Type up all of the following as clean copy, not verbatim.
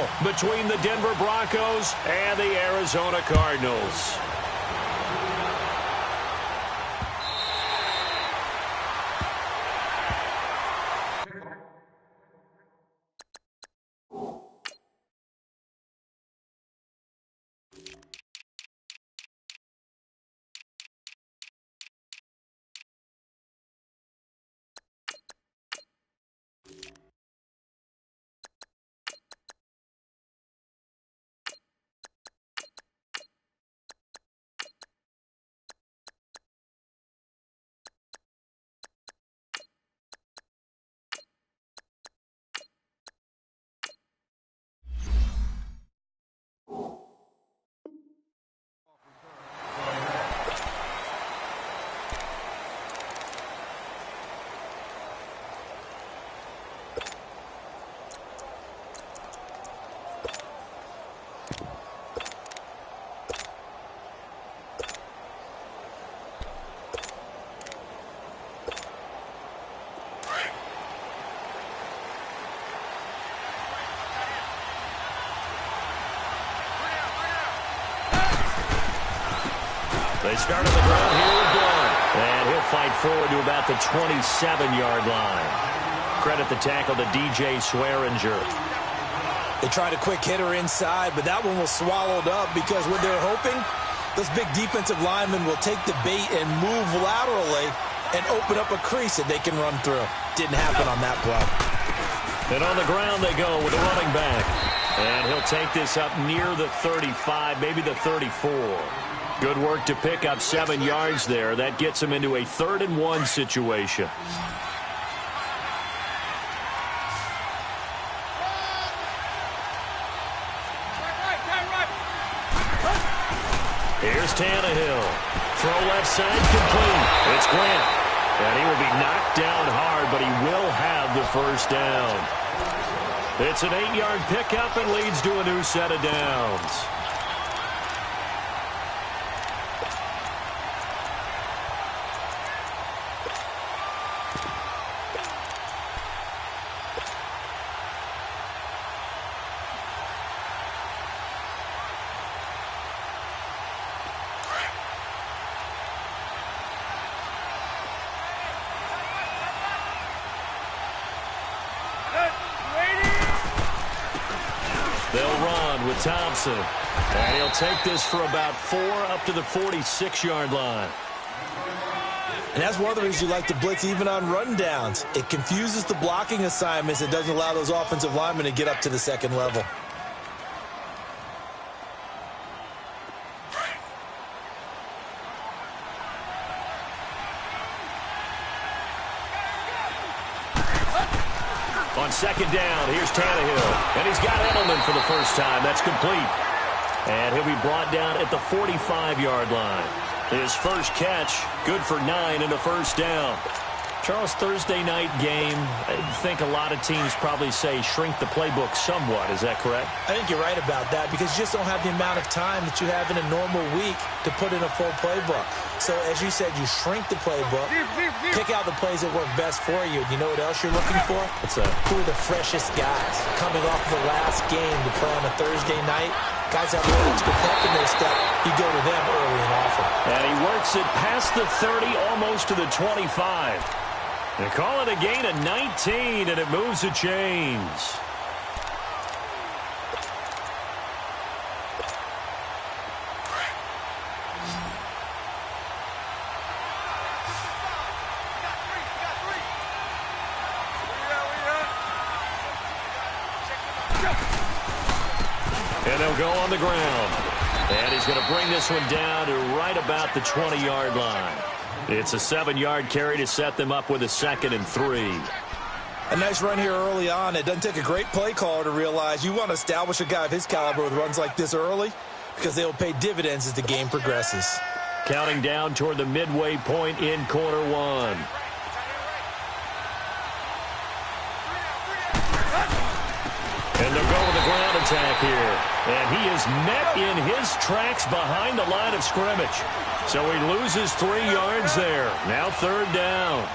battle between the Denver Broncos and the Arizona Cardinals. They start on the ground here with Blunt. And he'll fight forward to about the 27-yard line. Credit the tackle to DJ Swearinger. They tried a quick hitter inside, but that one was swallowed up because what they're hoping, those big defensive linemen will take the bait and move laterally and open up a crease that they can run through. Didn't happen on that play. And on the ground they go with the running back. And he'll take this up near the 35, maybe the 34. Good work to pick up 7 yards there. That gets him into a 3rd-and-1 situation. Here's Tannehill. Throw left side complete. It's Grant. And he will be knocked down hard, but he will have the first down. It's an 8-yard pickup and leads to a new set of downs. Thompson. And he'll take this for about 4 up to the 46-yard line. And that's one of the reasons you like to blitz even on rundowns. It confuses the blocking assignments. It doesn't allow those offensive linemen to get up to the second level. On second down, here's Tannehill. And he's got Edelman for the first time. That's complete. And he'll be brought down at the 45-yard line. His first catch, good for 9 and a first down. Charles, Thursday night game, I think a lot of teams probably say shrink the playbook somewhat. Is that correct? I think you're right about that because you just don't have the amount of time that you have in a normal week to put in a full playbook. So, as you said, you shrink the playbook, pick out the plays that work best for you. You know what else you're looking for? Who are the freshest guys coming off the last game to play on a Thursday night? Guys have a little extra pep in their step. You go to them early and often. And he works it past the 30, almost to the 25. They call it a gain of 19, and it moves the chains. And they'll go on the ground. And he's going to bring this one down to right about the 20-yard line. It's a 7-yard carry to set them up with a 2nd and 3. A nice run here early on. It doesn't take a great play caller to realize you want to establish a guy of his caliber with runs like this early because they will pay dividends as the game progresses. Counting down toward the midway point in quarter 1. And they'll go with the ground attack here. And he is met in his tracks behind the line of scrimmage. So he loses 3 yards there. Now 3rd down.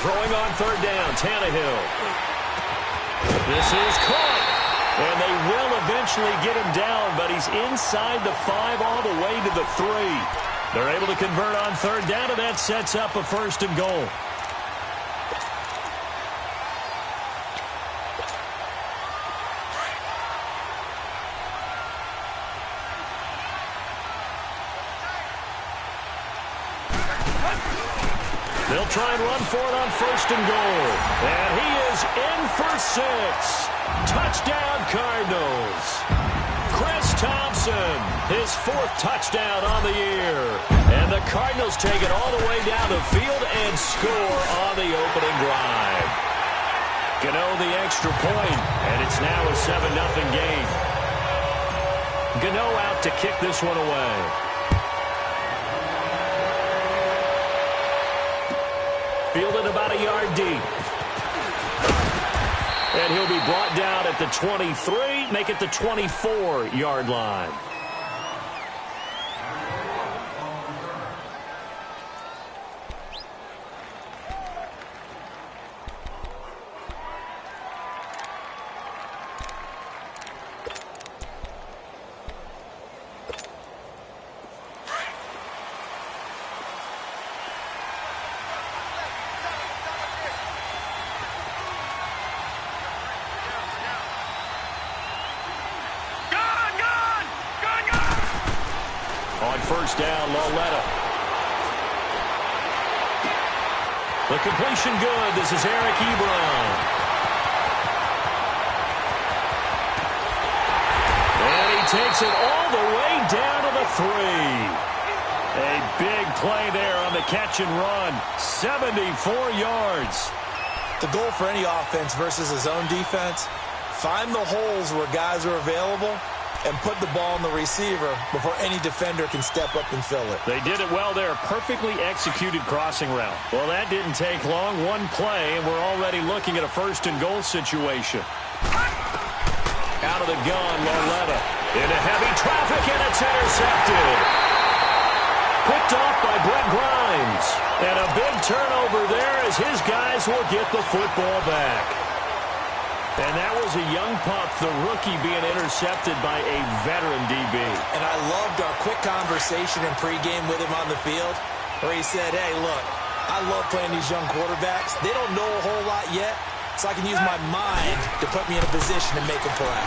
Throwing on 3rd down, Tannehill. This is caught. And they will eventually get him down, but he's inside the 5 all the way to the 3. They're able to convert on third down, and that sets up a 1st and goal. They'll try and run for it on 1st and goal. And he is in for 6. Touchdown, Cardinals. Chris Thompson, his 4th touchdown on the year. And the Cardinals take it all the way down the field and score on the opening drive. Gano the extra point, and it's now a 7-0 game. Gano out to kick this one away. Fielded about a yard deep. And he'll be brought down at the 23, make it the 24-yard line. On 1st down, Loletta. The completion good. This is Eric Ebron. And he takes it all the way down to the 3. A big play there on the catch and run. 74 yards. The goal for any offense versus his own defense, find the holes where guys are available and put the ball in the receiver before any defender can step up and fill it. They did it well there. Perfectly executed crossing route. Well, that didn't take long. One play, and we're already looking at a 1st and goal situation. Out of the gun, Loletta. Into heavy traffic, and it's intercepted. Picked off by Brett Grimes. And a big turnover there as his guys will get the football back. And that was a young pup, the rookie, being intercepted by a veteran DB. And I loved our quick conversation in pregame with him on the field where he said, hey, look, I love playing these young quarterbacks. They don't know a whole lot yet, so I can use my mind to put me in a position to make a play.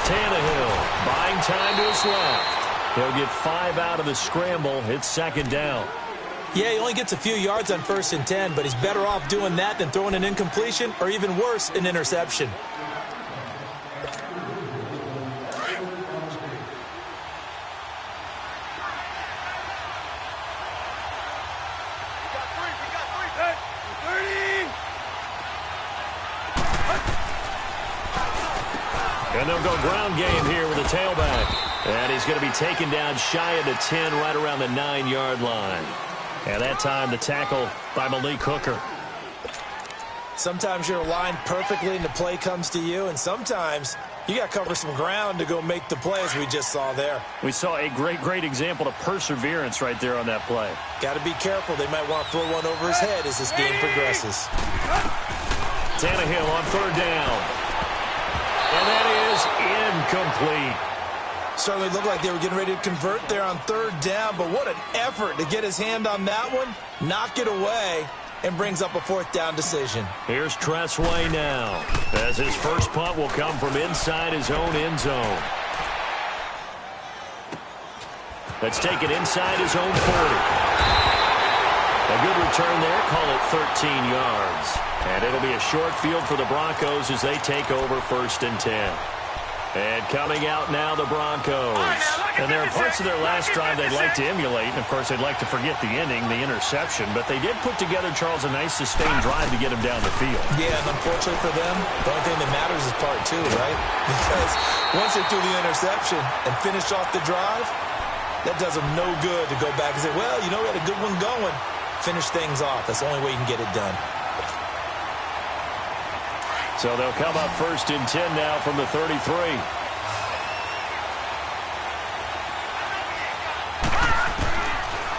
Tannehill buying time to his left. He'll get 5 out of the scramble. It's 2nd down. Yeah, he only gets a few yards on 1st and 10, but he's better off doing that than throwing an incompletion or even worse, an interception. And they'll go ground game here with a tailback. And he's going to be taken down shy of the 10, right around the 9-yard line. And that time, the tackle by Malik Hooker. Sometimes you're aligned perfectly and the play comes to you, and sometimes you got to cover some ground to go make the play, as we just saw there. We saw a great example of perseverance right there on that play. Got to be careful. They might want to throw one over his head as this game progresses. Tannehill on 3rd down. And that is incomplete. Certainly looked like they were getting ready to convert there on 3rd down, but what an effort to get his hand on that one, knock it away, and brings up a 4th down decision. Here's Tressway now, as his first punt will come from inside his own end zone. Let's take it inside his own 40. A good return there, call it 13 yards. And it'll be a short field for the Broncos as they take over 1st and 10. And coming out now, the Broncos. And there are parts of their last drive they'd like to emulate. And, of course, they'd like to forget the ending, the interception. But they did put together, Charles, a nice sustained drive to get him down the field. Yeah, and unfortunately for them, the only thing that matters is part 2, right? Because once they threw the interception and finished off the drive, that does them no good to go back and say, well, you know, we had a good one going. Finish things off. That's the only way you can get it done. So they'll come up 1st and 10 now from the 33.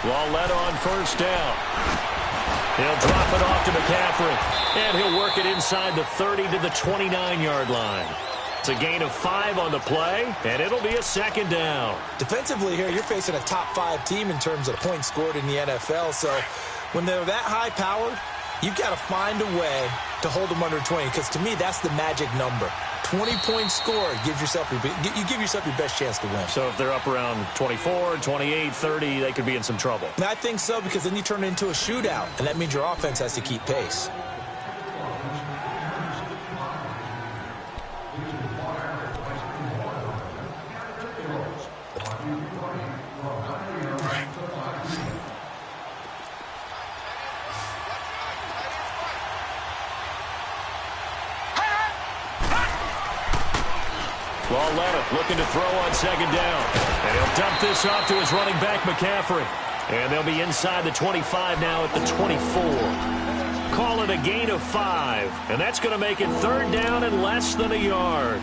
Loletta on 1st down. He'll drop it off to McCaffrey, and he'll work it inside the 30 to the 29-yard line. It's a gain of 5 on the play, and it'll be a second down. Defensively here, you're facing a top-5 team in terms of points scored in the NFL, so when they're that high-powered, you've got to find a way to hold them under 20, because to me, that's the magic number. 20 points scored, you give yourself your best chance to win. So if they're up around 24, 28, 30, they could be in some trouble. And I think so, because then you turn it into a shootout, and that means your offense has to keep pace. Lalletta looking to throw on second down. And he'll dump this off to his running back, McCaffrey. And they'll be inside the 25 now at the 24. Call it a gain of 5. And that's going to make it third down and less than a yard.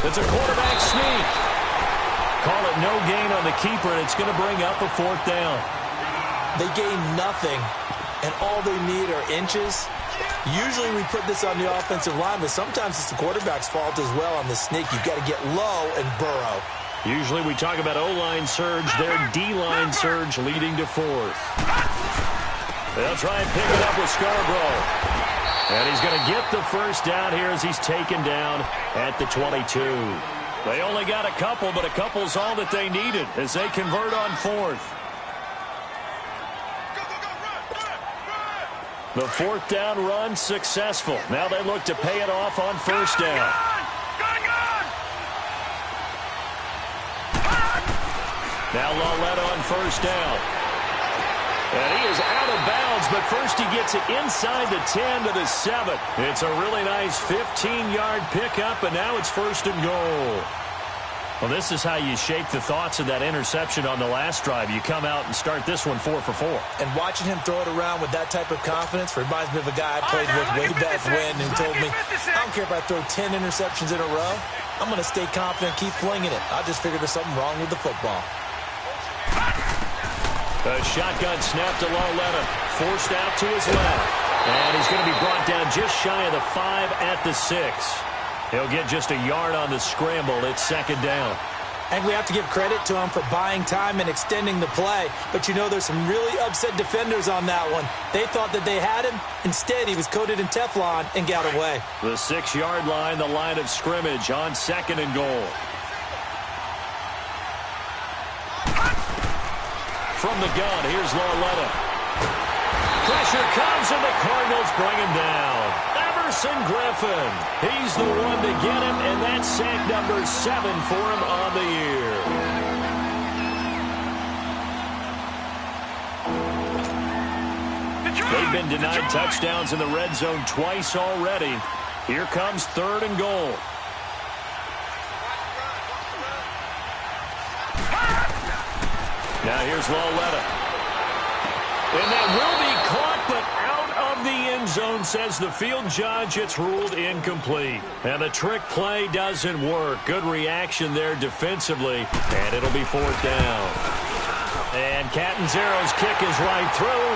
It's a quarterback sneak. Call it no gain on the keeper, and it's going to bring up a fourth down. They gain nothing, and all they need are inches. Usually we put this on the offensive line, but sometimes it's the quarterback's fault as well on the sneak. You've got to get low and burrow. Usually we talk about O-line surge, their D-line surge leading to fourth. They'll try and pick it up with Scarborough. And he's going to get the first down here as he's taken down at the 22. They only got a couple, but a couple's all that they needed as they convert on fourth. The fourth down run successful. Now they look to pay it off on first down. Now Lalletta on first down. And he is out of bounds, but first he gets it inside the 10 to the 7. It's a really nice 15-yard pickup, and now it's first and goal. Well, this is how you shape the thoughts of that interception on the last drive. You come out and start this one 4 for 4. And watching him throw it around with that type of confidence reminds me of a guy I played with way back when who told me, I don't care if I throw 10 interceptions in a row. I'm going to stay confident, keep flinging it. I just figured there's something wrong with the football. A shotgun snap to Lalletta, forced out to his left. And he's going to be brought down just shy of the 5 at the 6. He'll get just a yard on the scramble. It's second down. And we have to give credit to him for buying time and extending the play. But you know, there's some really upset defenders on that one. They thought that they had him. Instead, he was coated in Teflon and got away. The 6-yard line, the line of scrimmage on second and goal. From the gun, here's Lalletta. Pressure comes, and the Cardinals bring him down. Everson Griffin. He's the one to get him, and that's sack number 7 for him on the year. They've been denied touchdowns in the red zone twice already. Here comes third and goal. Now here's Lalletta. And that will be caught, but out of the end zone, says the field judge. It's ruled incomplete. And the trick play doesn't work. Good reaction there defensively, and it'll be fourth down. And Catanzaro's kick is right through,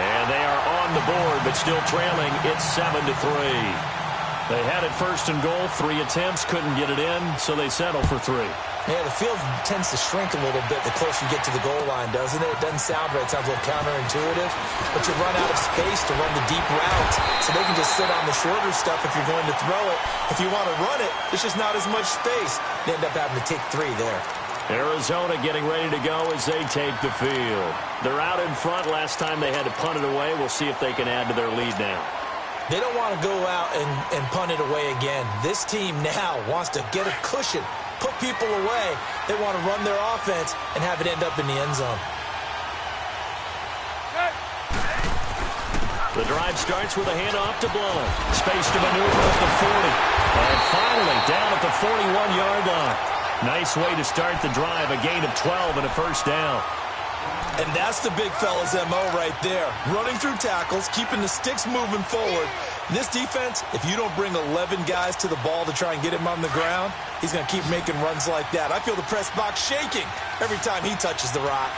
and they are on the board, but still trailing. It's 7-3. They had it first and goal, 3 attempts, couldn't get it in, so they settle for 3. Yeah, the field tends to shrink a little bit the closer you get to the goal line, doesn't it? It doesn't sound right. It sounds a little counterintuitive. But you run out of space to run the deep routes, so they can just sit on the shorter stuff if you're going to throw it. If you want to run it, there's just not as much space. They end up having to take 3 there. Arizona getting ready to go as they take the field. They're out in front. Last time they had to punt it away. We'll see if they can add to their lead now. They don't want to go out and punt it away again. This team now wants to get a cushion, put people away. They want to run their offense and have it end up in the end zone. The drive starts with a handoff to Blount. Space to maneuver at the 40. And finally down at the 41-yard line. Nice way to start the drive. A gain of 12 and a first down. And that's the big fella's MO right there. Running through tackles, keeping the sticks moving forward. This defense, if you don't bring 11 guys to the ball to try and get him on the ground, he's going to keep making runs like that. I feel the press box shaking every time he touches the rock.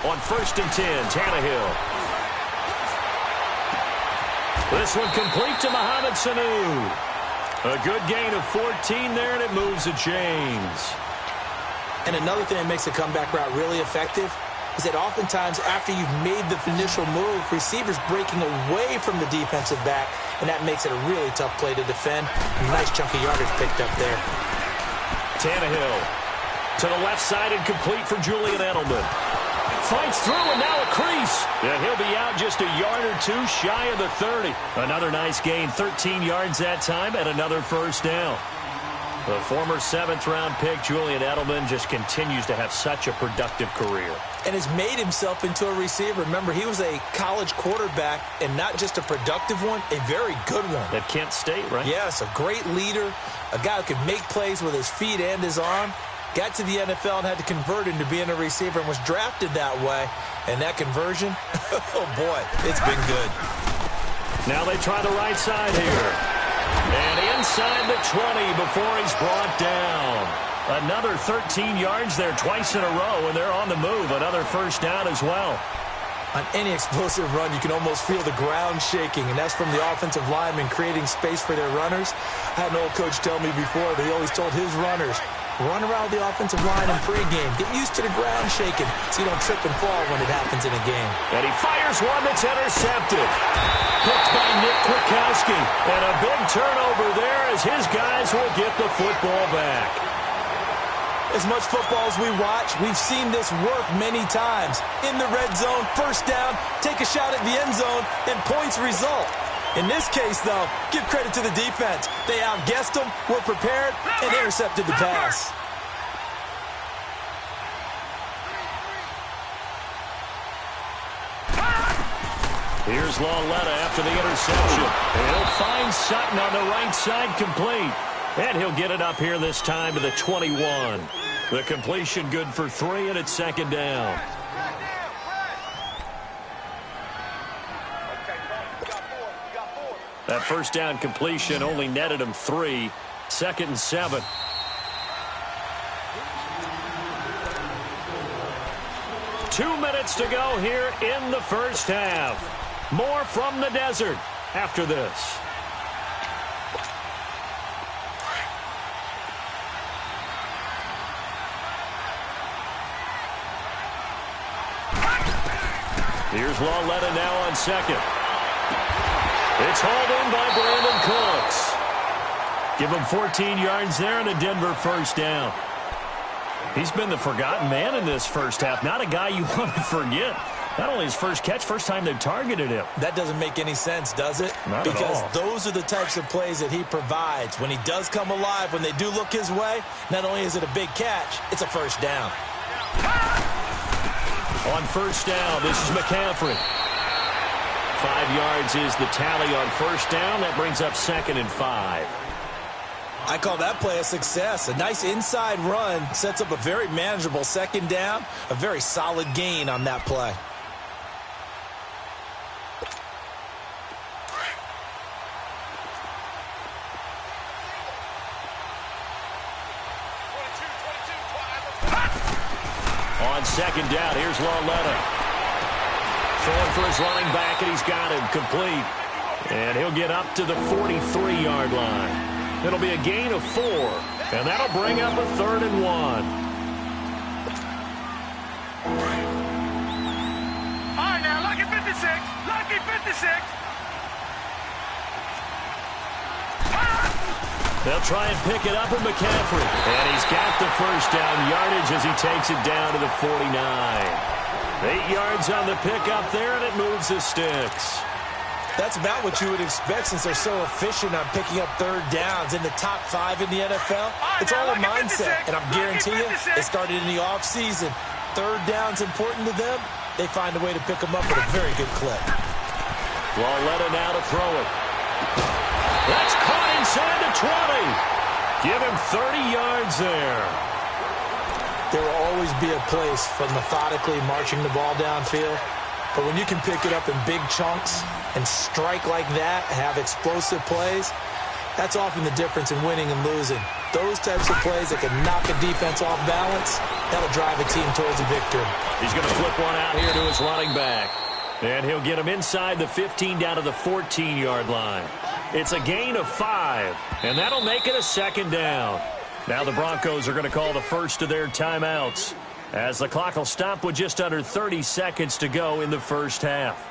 On 1st and 10, Tannehill. This one complete to Mohamed Sanu. A good gain of 14 there, and it moves the chains. And another thing that makes the comeback route really effective is that oftentimes after you've made the initial move, receivers breaking away from the defensive back, and that makes it a really tough play to defend. A nice chunk of yardage picked up there. Tannehill to the left side and complete for Julian Edelman. Fights through, and now a crease. And he'll be out just a yard or two shy of the 30. Another nice gain, 13 yards that time, and another first down. The former 7th-round pick, Julian Edelman, just continues to have such a productive career. And has made himself into a receiver. Remember, he was a college quarterback, and not just a productive one, a very good one. At Kent State, right? Yes, a great leader, a guy who could make plays with his feet and his arm. Got to the NFL and had to convert into being a receiver and was drafted that way. And that conversion, oh boy, it's been good. Now they try the right side here. And inside the 20 before he's brought down. Another 13 yards there twice in a row, and they're on the move. Another first down as well. On any explosive run, you can almost feel the ground shaking, and that's from the offensive linemen creating space for their runners. I had an old coach tell me before, they always told his runners, run around the offensive line in pregame. Get used to the ground shaking so you don't trip and fall when it happens in a game. And he fires one that's intercepted. Picked by Nick Kwiatkowski. And a big turnover there as his guys will get the football back. As much football as we watch, we've seen this work many times. In the red zone, first down, take a shot at the end zone, and points result. In this case, though, give credit to the defense. They outguessed them, were prepared, and intercepted the pass. Here's Lauletta after the interception. And he'll find Sutton on the right side complete. And he'll get it up here this time to the 21. The completion good for 3, and it's 2nd down. That first down completion only netted him 3. 2nd and 7. Two minutes to go here in the first half. More from the desert after this. Here's Lauletta now on 2nd. It's hauled in by Brandon Cooks. Give him 14 yards there and a Denver first down. He's been the forgotten man in this first half. Not a guy you want to forget. Not only his first catch, first time they've targeted him. That doesn't make any sense, does it? Not at all. Because those are the types of plays that he provides. When he does come alive, when they do look his way, not only is it a big catch, it's a first down. On first down, this is McCaffrey. 5 yards is the tally on first down. That brings up 2nd and 5. I call that play a success. A nice inside run sets up a very manageable 2nd down. A very solid gain on that play. On 2nd down, here's Lauletta. Throwing for his running back, and he's got him complete. And he'll get up to the 43-yard line. It'll be a gain of 4, and that'll bring up a 3rd and 1. All right, now, lucky 56. Lucky 56. They'll try and pick it up with McCaffrey. And he's got the first down yardage as he takes it down to the 49. 8 yards on the pickup there, and it moves the sticks. That's about what you would expect since they're so efficient on picking up 3rd downs in the top 5 in the NFL. It's all a mindset, and I'm guarantee you, it started in the offseason. 3rd down's important to them. They find a way to pick them up at a very good clip. Lauletta now to throw it. That's caught inside the 20. Give him 30 yards there. There will always be a place for methodically marching the ball downfield. But when you can pick it up in big chunks and strike like that, have explosive plays, that's often the difference in winning and losing. Those types of plays that can knock a defense off balance, that'll drive a team towards a victory. He's going to flip one out here to his running back. And he'll get him inside the 15 down to the 14-yard line. It's a gain of 5, and that'll make it a second down. Now the Broncos are going to call the first of their timeouts, as the clock will stop with just under 30 seconds to go in the first half.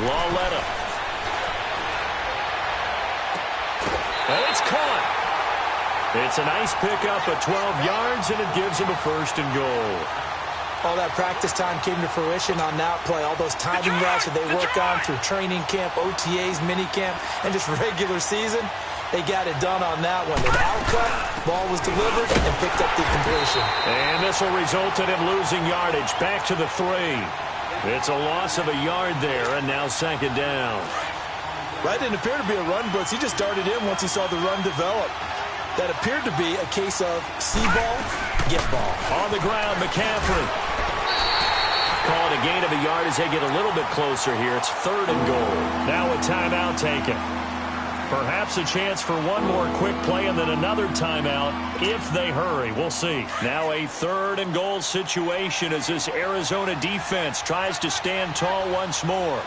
Lauletta. And it's caught. It's a nice pickup of 12 yards, and it gives him a first and goal. All that practice time came to fruition on that play. All those timing routes that they work on through training camp, OTAs, minicamp, and just regular season, they got it done on that one. An outcut, ball was delivered, and picked up the completion. And this will result in him losing yardage. Back to the 3. It's a loss of a yard there, and now second down. Right, didn't appear to be a run blitz. He just darted in once he saw the run develop. That appeared to be a case of see ball, get ball. On the ground, McCaffrey. Call it a gain of a yard as they get a little bit closer here. It's third and goal. Now a timeout taken. Perhaps a chance for one more quick play and then another timeout if they hurry. We'll see. Now a third and goal situation as this Arizona defense tries to stand tall once more.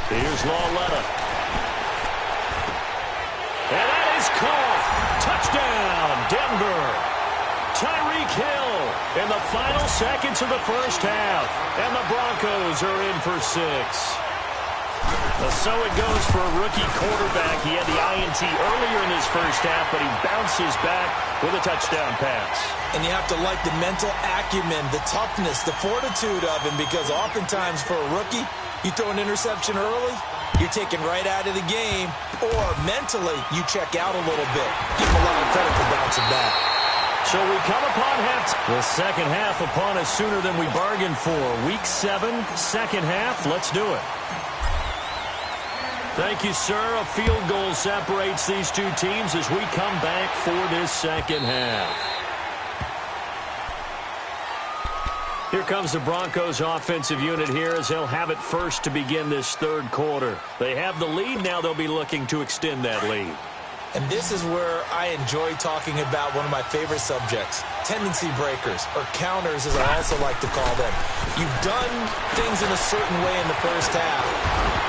Here's Lauletta. And that is caught. Touchdown, Denver. Tyreek Hill in the final seconds of the first half. And the Broncos are in for 6. So it goes for a rookie quarterback. He had the INT earlier in his first half, but he bounces back with a touchdown pass. And you have to like the mental acumen, the toughness, the fortitude of him, because oftentimes for a rookie, you throw an interception early, you're taken right out of the game, or mentally, you check out a little bit. Give him a lot of credit for bouncing back. So we come upon the second half upon us sooner than we bargained for. Week 7, second half. Let's do it. Thank you, sir. A field goal separates these two teams as we come back for this second half. Here comes the Broncos offensive unit here as they'll have it first to begin this third quarter. They have the lead. Now they'll be looking to extend that lead. And this is where I enjoy talking about one of my favorite subjects, tendency breakers, or counters as I also like to call them. You've done things in a certain way in the first half,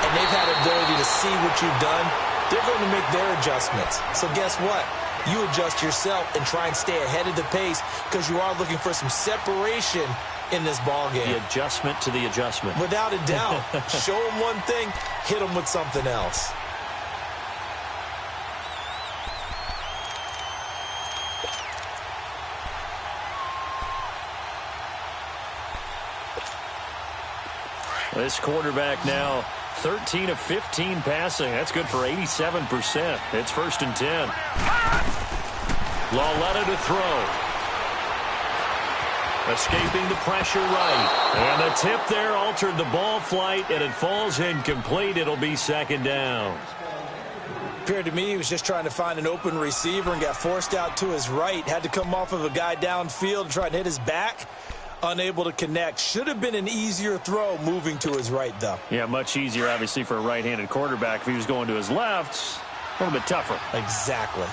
and they've had ability to see what you've done. They're going to make their adjustments. So guess what? You adjust yourself and try and stay ahead of the pace because you are looking for some separation in this ball game. The adjustment to the adjustment. Without a doubt. Show them one thing, hit them with something else. This quarterback now 13 of 15 passing. That's good for 87%. It's first and 10. Lauletta to throw. Escaping the pressure right. And the tip there altered the ball flight, and it falls incomplete. It'll be second down. Appeared to me he was just trying to find an open receiver and got forced out to his right. Had to come off of a guy downfield and try and hit his back. Unable to connect. Should have been an easier throw moving to his right, though. Yeah, much easier, obviously, for a right-handed quarterback. If he was going to his left, a little bit tougher. Exactly.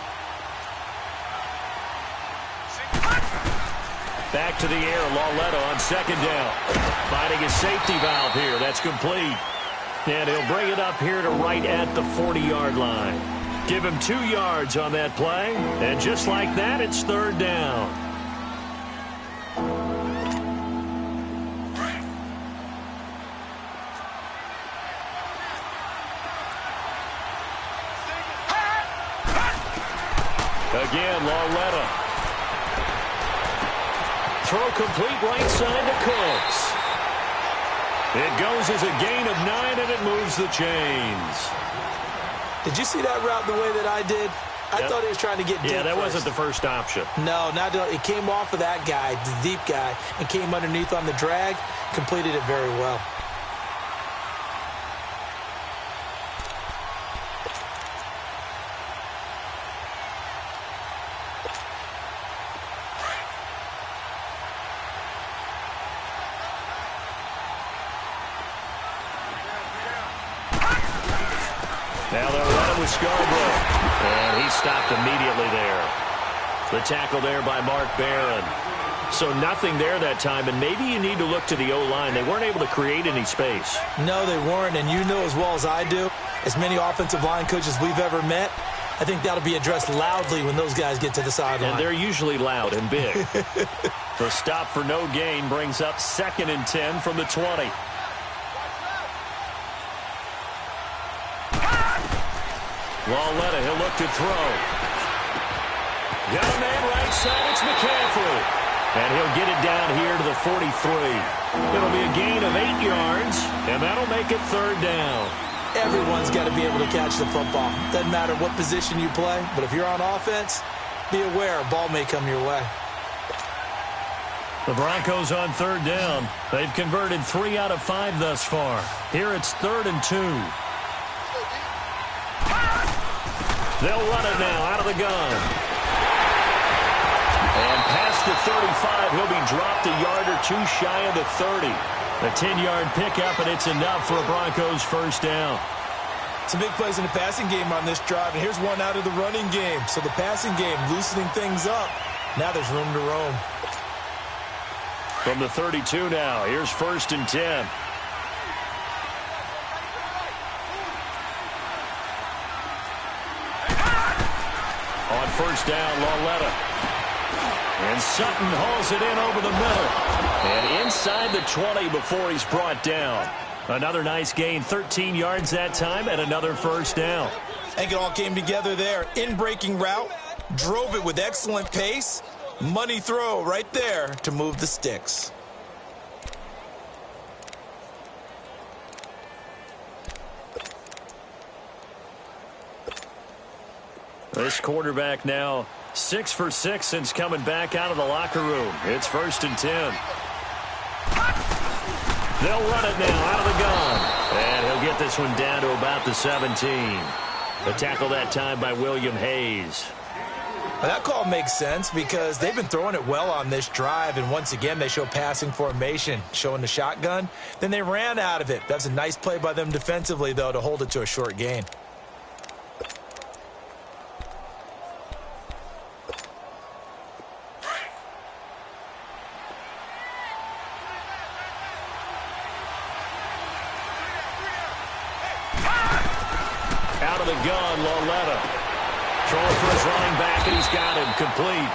Back to the air, Lauletta on second down. Finding his safety valve here. That's complete. And he'll bring it up here to right at the 40-yard line. Give him 2 yards on that play. And just like that, it's third down. Again, Lauletta. Throw complete right side to Cooks. It goes as a gain of 9, and it moves the chains. Did you see that route the way that I did? I thought he was trying to get deep. Yeah, that first. wasn't the first option. No, it came off of that guy, the deep guy, and came underneath on the drag, completed it very well. Now they'll run it with Scarborough. And he stopped immediately there. The tackle there by Mark Barron. So nothing there that time, and maybe you need to look to the O-line. They weren't able to create any space. No, they weren't, and you know as well as I do, as many offensive line coaches we've ever met, I think that'll be addressed loudly when those guys get to the sideline. And they're usually loud and big. The stop for no gain brings up 2nd and 10 from the 20. Lauletta, he'll look to throw. Got a man right side, it's McCaffrey. And he'll get it down here to the 43. It'll be a gain of 8 yards, and that'll make it 3rd down. Everyone's got to be able to catch the football. Doesn't matter what position you play, but if you're on offense, be aware a ball may come your way. The Broncos on 3rd down. They've converted 3 out of 5 thus far. Here it's 3rd and 2. They'll run it now out of the gun. And past the 35, he'll be dropped a yard or 2 shy of the 30. A 10-yard pickup, and it's enough for a Broncos 1st down. Some big plays in the passing game on this drive, and here's one out of the running game. So the passing game loosening things up. Now there's room to roam. From the 32 now, here's 1st and 10. On 1st down, Lauletta. And Sutton hauls it in over the middle. And inside the 20 before he's brought down. Another nice gain, 13 yards that time, and another 1st down. I think it all came together there. In-breaking route, drove it with excellent pace. Money throw right there to move the sticks. This quarterback now 6 for 6 since coming back out of the locker room. It's 1st and 10. They'll run it now out of the gun. And he'll get this one down to about the 17. The tackle that time by William Hayes. Well, that call makes sense because they've been throwing it well on this drive, and once again they show passing formation, showing the shotgun. Then they ran out of it. That's a nice play by them defensively, though, to hold it to a short gain. Out of the gun, Lauletta. Throwing for his running back, and he's got him complete.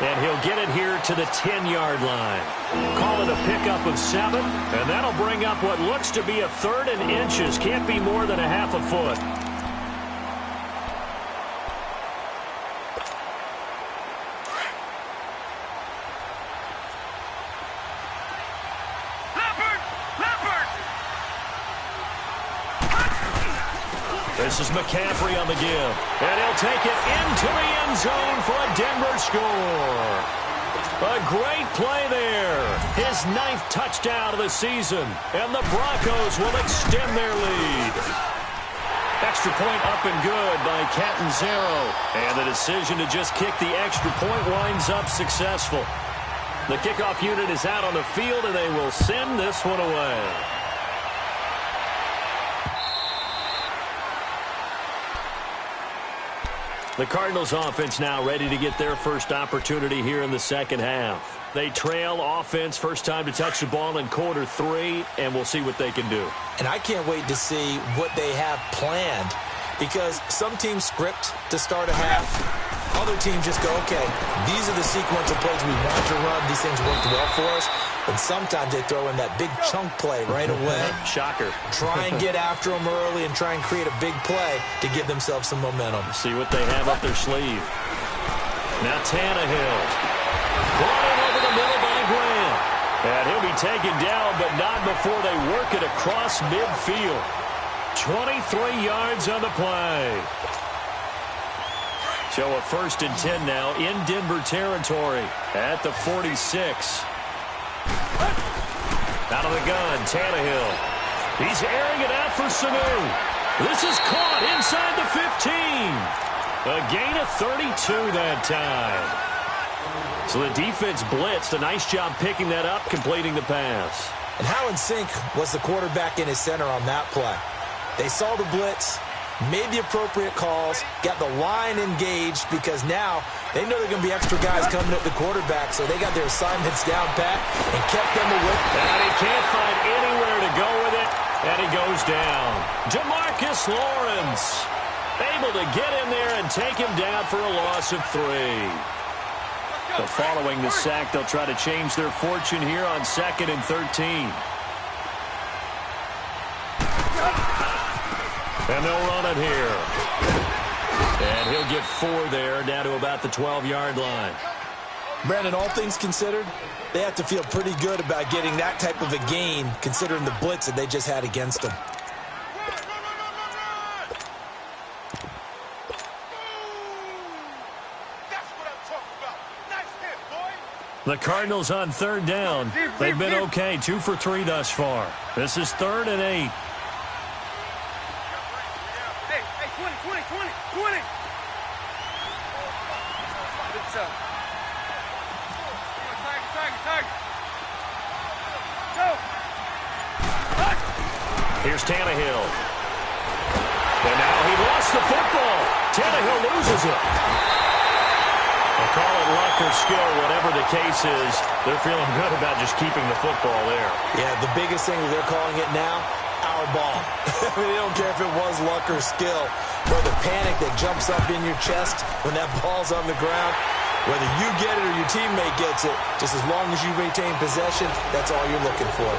And he'll get it here to the 10-yard line. Call it a pickup of 7, and that'll bring up what looks to be a 3rd and inches. Can't be more than a half a foot. This is McCaffrey on the give. And he'll take it into the end zone for a Denver score. A great play there. His 9th touchdown of the season. And the Broncos will extend their lead. Extra point up and good by Catanzaro. And the decision to just kick the extra point winds up successful. The kickoff unit is out on the field, and they will send this one away. The Cardinals offense now ready to get their first opportunity here in the 2nd half. They trail offense, first time to touch the ball in quarter 3, and we'll see what they can do. And I can't wait to see what they have planned, because some teams script to start a half. Other teams just go, okay, these are the sequence of plays we want to run. These things worked well for us. And sometimes they throw in that big chunk play right away. Shocker. Try and get after them early and try and create a big play to give themselves some momentum. See what they have up their sleeve. Now Tannehill. Brought in over the middle by Graham. And he'll be taken down, but not before they work it across midfield. 23 yards on the play. So a 1st and 10 now in Denver territory at the 46. Out of the gun, Tannehill. He's airing it out for Sanu. This is caught inside the 15. A gain of 32 that time. So the defense blitzed. A nice job picking that up, completing the pass. And how in sync was the quarterback in his center on that play? They saw the blitz, made the appropriate calls, got the line engaged because now they know there are going to be extra guys coming at the quarterback, so they got their assignments down pat and kept them away. And he can't find anywhere to go with it, and he goes down. Demarcus Lawrence able to get in there and take him down for a loss of 3. But following the sack, they'll try to change their fortune here on 2nd and 13. And they'll run it here. And he'll get 4 there, down to about the 12-yard line. Brandon, all things considered, they have to feel pretty good about getting that type of a gain, considering the blitz that they just had against them. The Cardinals on 3rd down. They've been okay, 2 for 3 thus far. This is 3rd and 8. Hey, 20. Tiger. Go. Here's Tannehill. And now he lost the football. Tannehill loses it. They'll call it luck or skill, whatever the case is. They're feeling good about just keeping the football there. Yeah, the biggest thing that they're calling it now, our ball. I mean, they don't care if it was luck or skill, or the panic that jumps up in your chest when that ball's on the ground. Whether you get it or your teammate gets it, just as long as you retain possession, that's all you're looking for.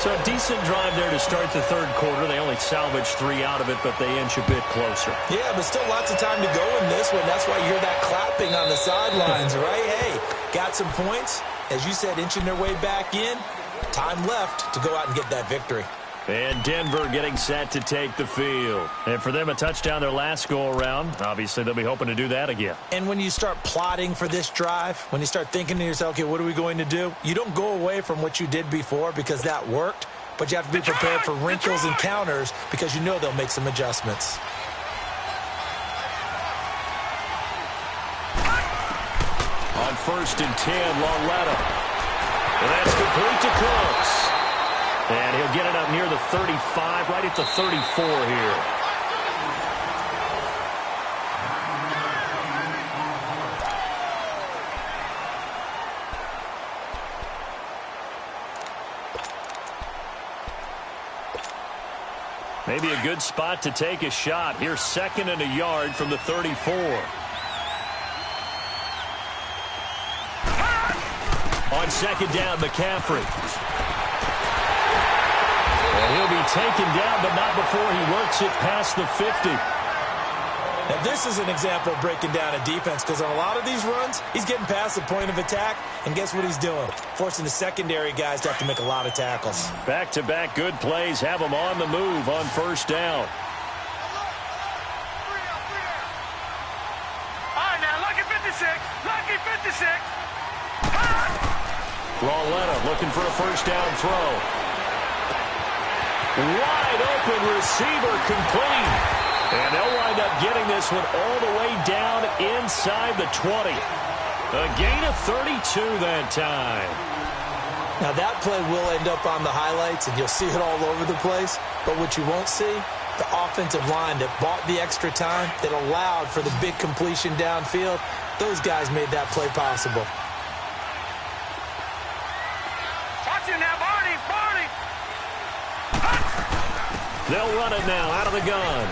So a decent drive there to start the 3rd quarter. They only salvaged 3 out of it, but they inch a bit closer. Yeah, but still lots of time to go in this one. That's why you hear that clapping on the sidelines, right? Hey, got some points. As you said, inching their way back in. Time left to go out and get that victory. And Denver getting set to take the field. And for them, a touchdown their last go-around. Obviously, they'll be hoping to do that again. And when you start plotting for this drive, when you start thinking to yourself, okay, what are we going to do? You don't go away from what you did before because that worked, but you have to be prepared for wrinkles and counters because you know they'll make some adjustments. On 1st and 10, Longletto. And that's complete to Cooks. And he'll get it up near the 35, right at the 34 here. Maybe a good spot to take a shot. Here's 2nd and a yard from the 34. On 2nd down, McCaffrey. And he'll be taken down, but not before he works it past the 50. Now, this is an example of breaking down a defense because on a lot of these runs, he's getting past the point of attack, and guess what he's doing? Forcing the secondary guys to have to make a lot of tackles. Back-to-back good plays have them on the move on 1st down. All right, now, lucky 56. Longletto looking for a 1st down throw. Wide open receiver complete. And they'll wind up getting this one all the way down inside the 20. A gain of 32 that time. Now, that play will end up on the highlights, and you'll see it all over the place. But what you won't see, the offensive line that bought the extra time, that allowed for the big completion downfield, those guys made that play possible. Watch it now, Barney. They'll run it now out of the gun.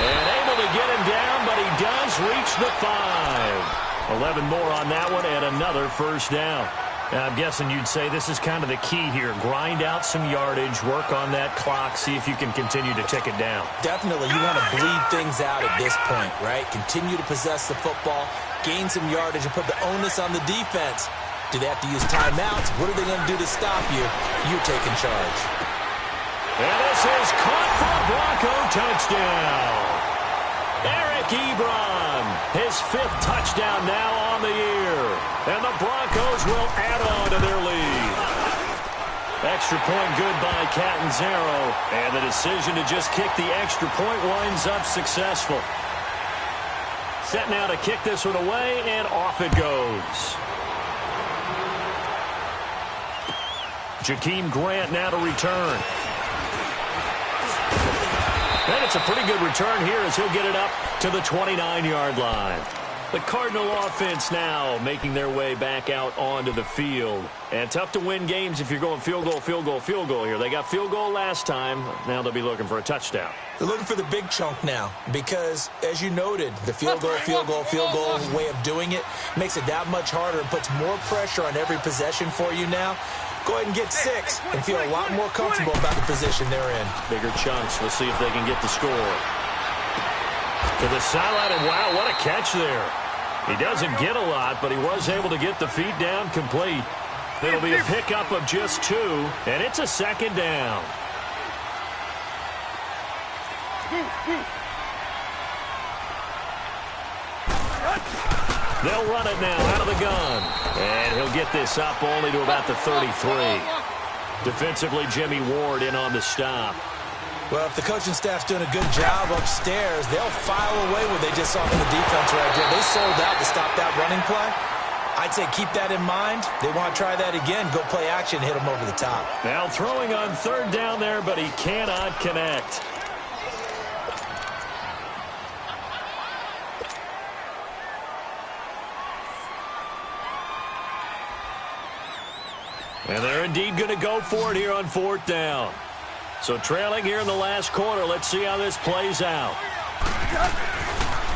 And able to get him down, but he does reach the 5. 11 more on that one and another 1st down. Now, I'm guessing you'd say this is kind of the key here. Grind out some yardage, work on that clock, see if you can continue to tick it down. Definitely. You want to bleed things out at this point, right? Continue to possess the football, gain some yardage, and put the onus on the defense. Do they have to use timeouts? What are they going to do to stop you? You're taking charge. And this is caught for a Bronco touchdown. Eric Ebron, his 5th touchdown now on the year. And the Broncos will add on to their lead. Extra point good by Catanzaro. And the decision to just kick the extra point winds up successful. Set now to kick this one away, and off it goes. Jakeem Grant now to return. And it's a pretty good return here as he'll get it up to the 29-yard line. The Cardinal offense now making their way back out onto the field. And tough to win games if you're going field goal, field goal, field goal here. They got field goal last time. Now they'll be looking for a touchdown. They're looking for the big chunk now because, as you noted, the field goal, field goal, field goal way of doing it makes it that much harder and puts more pressure on every possession for you now. Go ahead and get 6 and feel a lot more comfortable about the position they're in. Bigger chunks. We'll see if they can get the score. To the sideline, and wow, what a catch there. He doesn't get a lot, but he was able to get the feet down complete. It'll be a pickup of just 2, and it's a 2nd down. They'll run it now out of the gun. And he'll get this up only to about the 33. Defensively, Jimmy Ward in on the stop. Well, if the coaching staff's doing a good job upstairs, they'll file away what they just saw from the defense right there. They sold out to stop that running play. I'd say keep that in mind. They want to try that again. Go play action, hit them over the top. Now throwing on 3rd down there, but he cannot connect. And they're indeed going to go for it here on 4th down. So trailing here in the last quarter. Let's see how this plays out.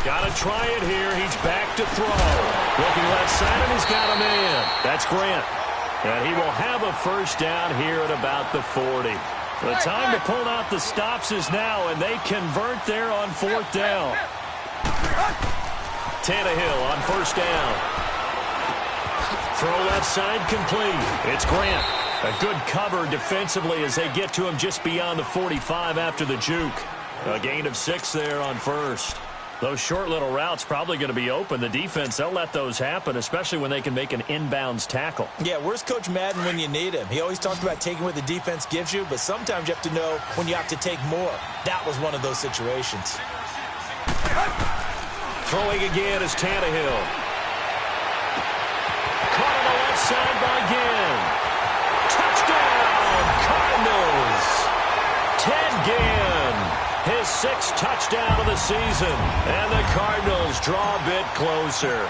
Got to try it here. He's back to throw. Looking left side, and he's got a man. That's Grant. And he will have a 1st down here at about the 40. The time to pull out the stops is now, and they convert there on 4th down. Tannehill on 1st down. Throw left side complete. It's Grant. A good cover defensively as they get to him just beyond the 45 after the juke. A gain of 6 there on 1st. Those short little routes probably going to be open. The defense, they'll let those happen, especially when they can make an inbounds tackle. Yeah, where's Coach Madden when you need him? He always talked about taking what the defense gives you, but sometimes you have to know when you have to take more. That was one of those situations. Throwing again is Tannehill. Caught on the left side by Ginn. Touchdown, Cardinals. Ted Ginn, his 6th touchdown of the season. And the Cardinals draw a bit closer.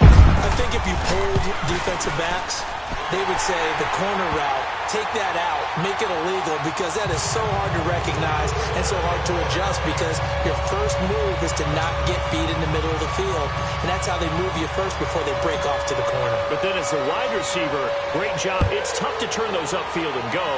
I think if you pulled defensive backs, they would say the corner route, take that out, make it illegal, because that is so hard to recognize and so hard to adjust because your first move is to not get beat in the middle of the field. And that's how they move you first before they break off to the corner. But then as the wide receiver, great job. It's tough to turn those upfield and go,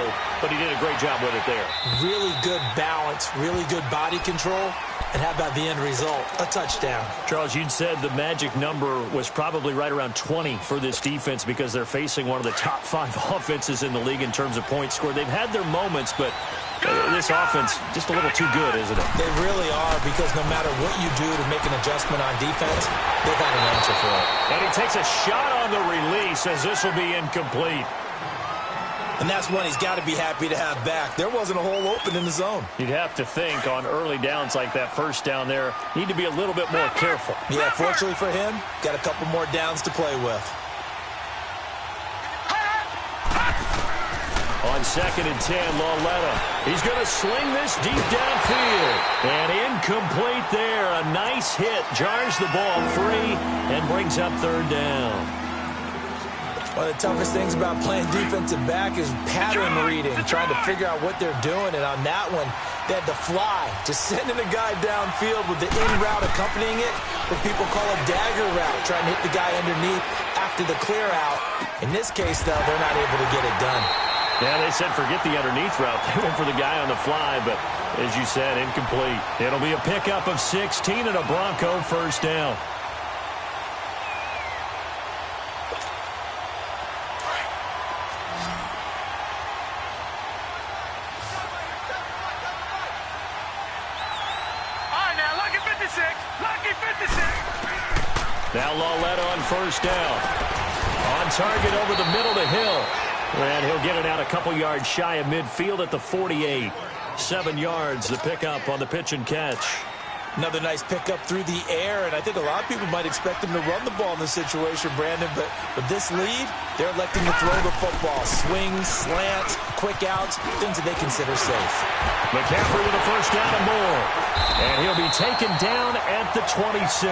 but he did a great job with it there. Really good balance, really good body control. And how about the end result? A touchdown. Charles, you'd said the magic number was probably right around 20 for this defense because they're facing one of the top 5 offenses in the league in terms of points scored. They've had their moments, but this offense just a little too good, isn't it? They really are, because no matter what you do to make an adjustment on defense, they've got an answer for it. And he takes a shot on the release as this will be incomplete. And that's one he's got to be happy to have back. There wasn't a hole open in the zone. You'd have to think on early downs like that 1st down there, need to be a little bit more careful. Yeah, fortunately for him, got a couple more downs to play with. On 2nd and 10, Lauletta. He's going to sling this deep downfield. And incomplete there. A nice hit. Jars the ball free and brings up 3rd down. One of the toughest things about playing defensive back is pattern reading, trying to figure out what they're doing. And on that one, they had the fly, just sending a guy downfield with the in route accompanying it, what people call a dagger route, trying to hit the guy underneath after the clear out. In this case, though, they're not able to get it done. Yeah, they said forget the underneath route. They went for the guy on the fly, but as you said, incomplete. It'll be a pickup of 16 and a Bronco 1st down. Lucky 56. Now Lauletta on first down. On target over the middle to Hill. And he'll get it out a couple yards shy of midfield at the 48. 7 yards the pickup on the pitch and catch. Another nice pickup through the air, and I think a lot of people might expect him to run the ball in this situation, Brandon, but with this lead, they're electing to throw the football. Swings, slants, quick outs, things that they consider safe. McCaffrey with a first down and more. And he'll be taken down at the 26.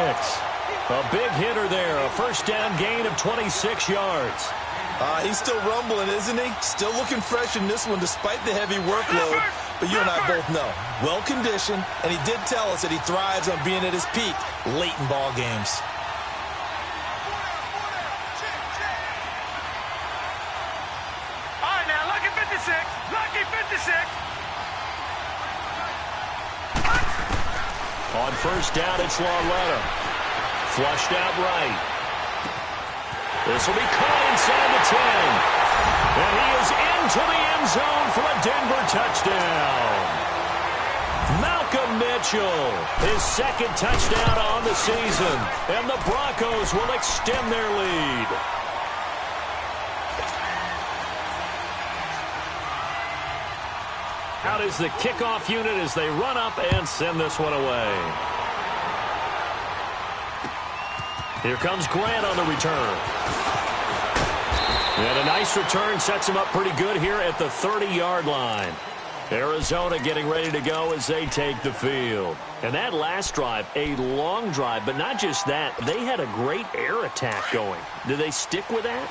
A big hitter there, a first down gain of 26 yards. He's still rumbling, isn't he? Still looking fresh in this one despite the heavy workload. But you and I both know, well-conditioned, and he did tell us that he thrives on being at his peak late in ball games. All right, now, lucky 56. Lucky 56. On first down, it's Lauletta. Flushed out right. This will be caught inside the 10. And he is into the end zone for a Denver touchdown. Malcolm Mitchell, his second touchdown on the season. And the Broncos will extend their lead. Out is the kickoff unit as they run up and send this one away. Here comes Grant on the return. And a nice return sets him up pretty good here at the 30-yard line. Arizona getting ready to go as they take the field. And that last drive, a long drive, but not just that. They had a great air attack going. Do they stick with that?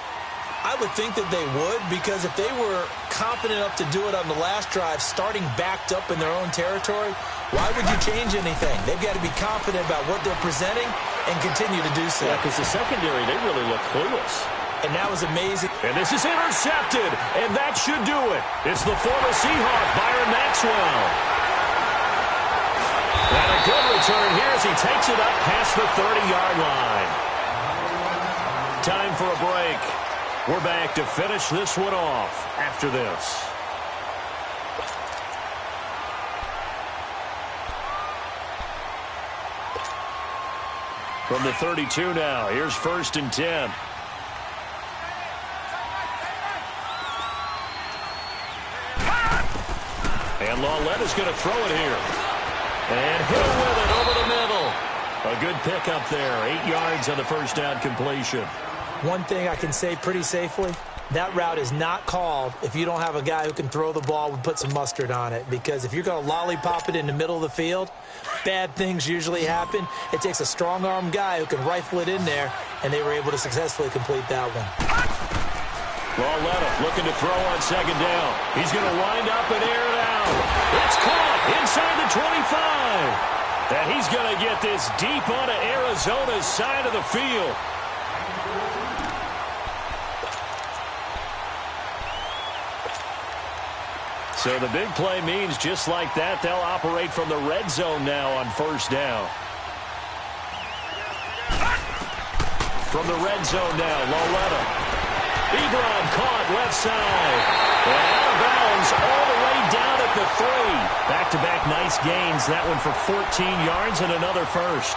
I would think that they would, because if they were confident enough to do it on the last drive, starting backed up in their own territory, why would you change anything? They've got to be confident about what they're presenting and continue to do so. Yeah, because the secondary, they really look clueless. And that was amazing. And this is intercepted, and that should do it. It's the former Seahawk, Byron Maxwell. And a good return here as he takes it up past the 30-yard line. Time for a break. We're back to finish this one off after this. From the 32 now, here's 1st and 10. And Lauletta's going to throw it here. And Hill with it over the middle. A good pickup there. 8 yards on the first down completion. One thing I can say pretty safely, that route is not called if you don't have a guy who can throw the ball and put some mustard on it. Because if you're going to lollipop it in the middle of the field, bad things usually happen. It takes a strong-arm guy who can rifle it in there, and they were able to successfully complete that one. Lauletta looking to throw on second down. He's going to wind up and air it out. It's caught inside the 25. And he's going to get this deep onto Arizona's side of the field. So the big play means just like that, they'll operate from the red zone now on first down. From the red zone now, Lauletta. Ebron caught left side. And out of bounds all the way down at the 3. Back-to-back nice gains. That one for 14 yards and another first.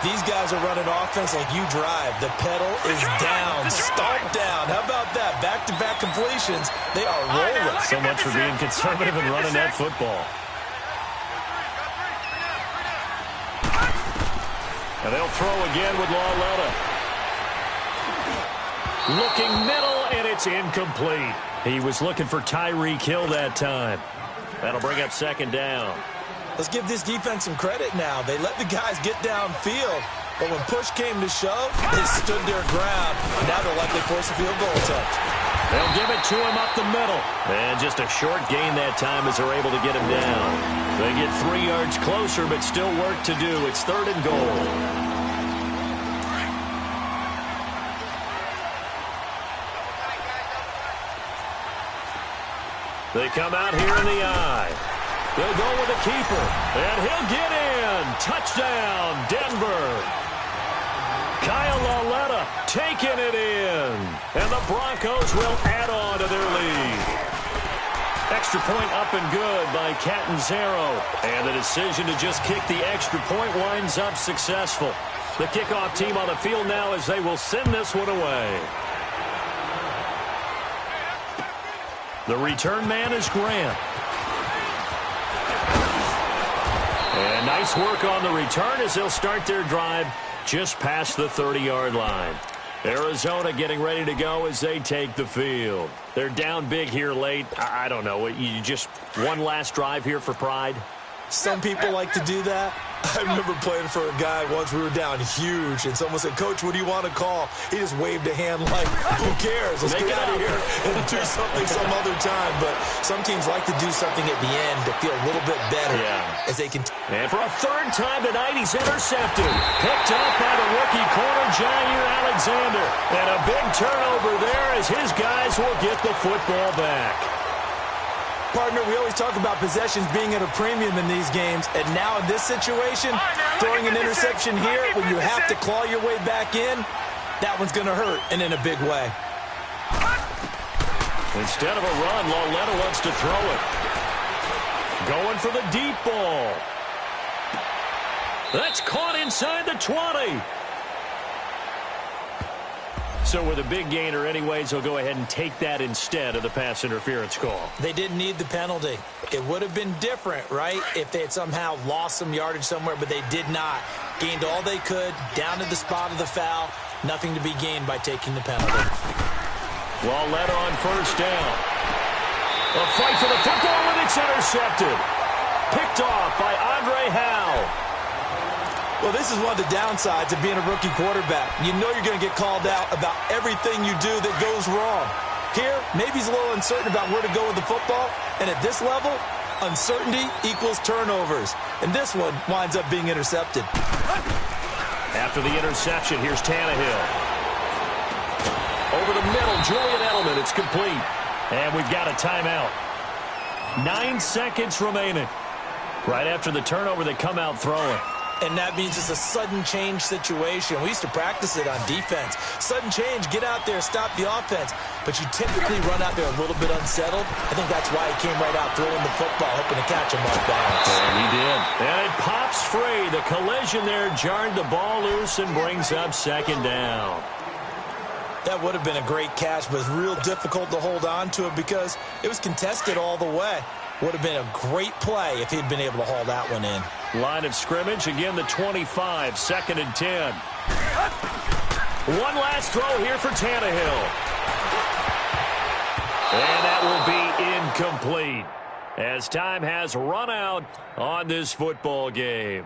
These guys are running offense like you drive. The pedal is down, stomped down. How about that? Back-to-back completions. They are rolling. So much for being conservative and running that football. And they'll throw again with Lauletta. Looking middle, and it's incomplete. He was looking for Tyreek Hill that time. That'll bring up second down. Let's give this defense some credit now. They let the guys get downfield, but when push came to shove, they stood their ground. Now they'll likely force a field goal attempt. They'll give it to him up the middle. And just a short gain that time as they're able to get him down. They get 3 yards closer, but still work to do. It's 3rd and goal. They come out here in the eye. They'll go with the keeper, and he'll get in. Touchdown, Denver. Kyle Lauletta taking it in, and the Broncos will add on to their lead. Extra point up and good by Catanzaro. And the decision to just kick the extra point winds up successful. The kickoff team on the field now as they will send this one away. The return man is Grant. And nice work on the return as they'll start their drive just past the 30-yard line. Arizona getting ready to go as they take the field. They're down big here late. I don't know. You just one last drive here for pride? Some people like to do that. I remember playing for a guy once. We were down huge, and someone said, "Coach, what do you want to call?" He just waved a hand like, "Who cares? Let's get out of here and do something some other time." But some teams like to do something at the end to feel a little bit better as they can. And for a third time tonight, he's intercepted. Picked up by the rookie corner, Jair Alexander. And a big turnover there as his guys will get the football back. Partner, we always talk about possessions being at a premium in these games, and now in this situation, throwing an interception here when you have to claw your way back in, that one's going to hurt, and in a big way. Instead of a run, Lauletta wants to throw it. Going for the deep ball. That's caught inside the 20. So with a big gainer anyways, they'll go ahead and take that instead of the pass interference call. They didn't need the penalty. It would have been different, right, if they had somehow lost some yardage somewhere, but they did not. Gained all they could, down to the spot of the foul. Nothing to be gained by taking the penalty. Lauletta on first down. A fight for the football, and it's intercepted. Picked off by Andre Howe. Well, this is one of the downsides of being a rookie quarterback. You know you're going to get called out about everything you do that goes wrong. Here, maybe he's a little uncertain about where to go with the football. And at this level, uncertainty equals turnovers. And this one winds up being intercepted. After the interception, here's Tannehill. Over the middle, Julian Edelman. It's complete. And we've got a timeout. 9 seconds remaining. Right after the turnover, they come out throwing. And that means it's a sudden change situation. We used to practice it on defense. Sudden change, get out there, stop the offense. But you typically run out there a little bit unsettled. I think that's why he came right out throwing the football, hoping to catch him off balance. And he did. And it pops free. The collision there jarred the ball loose and brings up second down. That would have been a great catch, but it's real difficult to hold on to it because it was contested all the way. Would have been a great play if he'd been able to haul that one in. Line of scrimmage, again the 25, 2nd and 10. One last throw here for Tannehill. And that will be incomplete as time has run out on this football game.